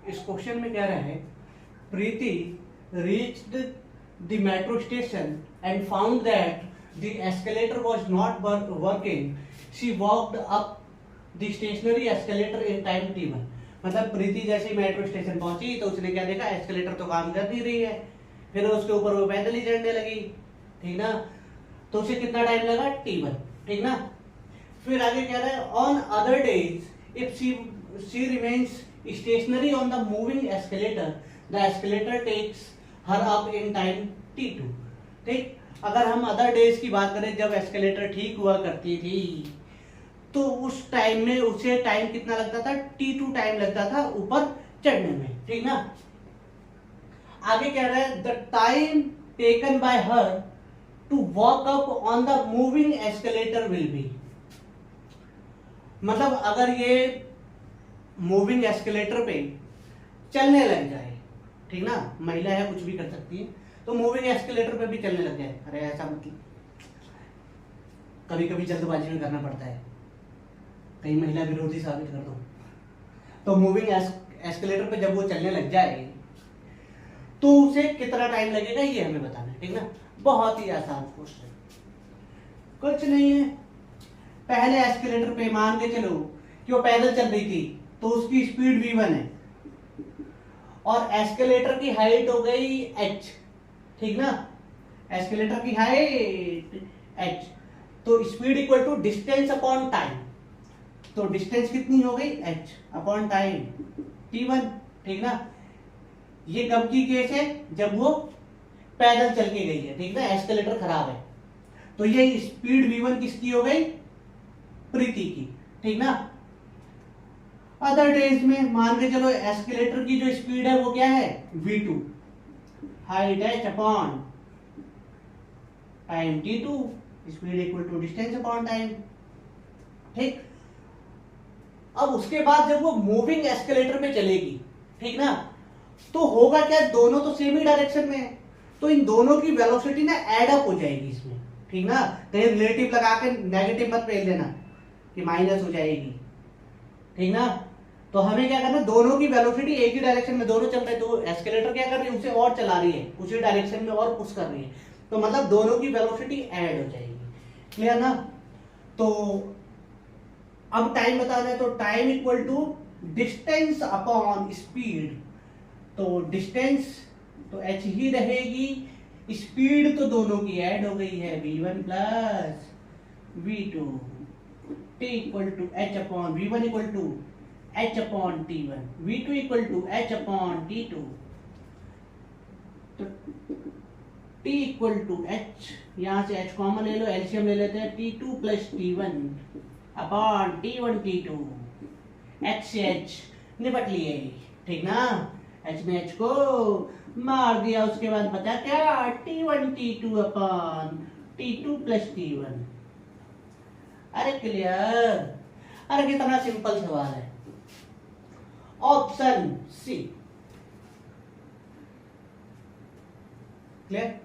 इस क्वेश्चन में कह रहे हैं Preeti reached the metro station and found that the escalator was not working, she walked up the stationary escalator in time t1। मतलब प्रीति जैसे metro station पहुंची तो उसने क्या देखा, एस्केलेटर तो काम कर नहीं रही है, फिर उसके ऊपर वो पैदल ही चढ़ने लगी, ठीक ना। तो उसे कितना टाइम लगा, t1, ठीक ना। फिर आगे कह रहा है on other days if she remains stationary on the moving escalator the escalator takes her up in time t2। ठीक, अगर हम अदर डेज की बात करें जब एस्केलेटर ठीक हुआ करती थी तो उस टाइम में उसे टाइम कितना लगता था, t2 टाइम लगता था ऊपर चढ़ने में, ठीक ना। आगे कह रहा है the time taken by her to walk up on the moving escalator will be. मतलब अगर ये मूविंग एस्केलेटर पे चलने लग जाए, ठीक ना, महिला है कुछ भी कर सकती है, तो मूविंग एस्केलेटर पे भी चलने लग जाए, अरे ऐसा मतलब कभी कभी जल्दबाजी में करना पड़ता है, कहीं महिला विरोधी साबित कर दो। तो मूविंग एस्केलेटर पे जब वो चलने लग जाए तो उसे कितना टाइम लगेगा ये हमें बताना है, ठीक ना। बहुत ही आसान क्वेश्चन, कुछ नहीं है। पहले एस्केलेटर पे मान के चलो कि वो पैदल चल रही थी तो उसकी स्पीड v1 है और एस्केलेटर की हाइट हो गई h, ठीक ना। एस्केलेटर की हाइट h, तो speed equal to distance upon time, तो डिस्टेंस कितनी हो गई, h अपॉन टाइम t1, ठीक ना। ये कब की केस है, जब वो पैदल चल के गई है, ठीक ना, एस्केलेटर खराब है। तो ये स्पीड v1 किसकी हो गई, प्रीति की, ठीक ना। अदर डेज में मान के चलो एस्केलेटर की जो स्पीड है वो क्या है, v2, height h upon time t2, speed equal to distance upon time, ठीक। अब उसके बाद जब वो मूविंग एस्केलेटर पे चलेगी, ठीक ना, तो होगा क्या, दोनों तो सेम ही डायरेक्शन में है, तो इन दोनों की वेलोसिटी ना एड अप हो जाएगी इसमें, ठीक ना। कहीं रिलेटिव लगा के नेगेटिव मत फेल देना कि माइनस हो जाएगी, ठीक ना। तो हमें क्या करना, दोनों की वेलोसिटी एक ही डायरेक्शन में दोनों चल रहे, तो एस्केलेटर क्या कर रही है, उसे और चला रही है, उसी डायरेक्शन में और पुश कर रही है, तो मतलब दोनों की वेलोसिटी ऐड हो जाएगी, क्लियर ना। तो अब टाइम बताना है, तो time equal to distance upon speed, तो डिस्टेंस तो h ही रहेगी, स्पीड तो दोनों की ऐड हो गई है v1 plus v2, t equal to h upon v1 equal to h upon t1, v2 equal to h upon t2, तो t इक्वल टू h, यहां से h कॉमन ले लो, एलसीएम ले लेते हैं, t2 plus t1 upon t1 t2, h से h निपट लिए, ठीक ना। h ने h को मार दिया, उसके बाद बचा क्या, t1 t2 upon t2 plus t1। अरे क्लियर, अरे कितना सिंपल सवाल है। Option C, clear.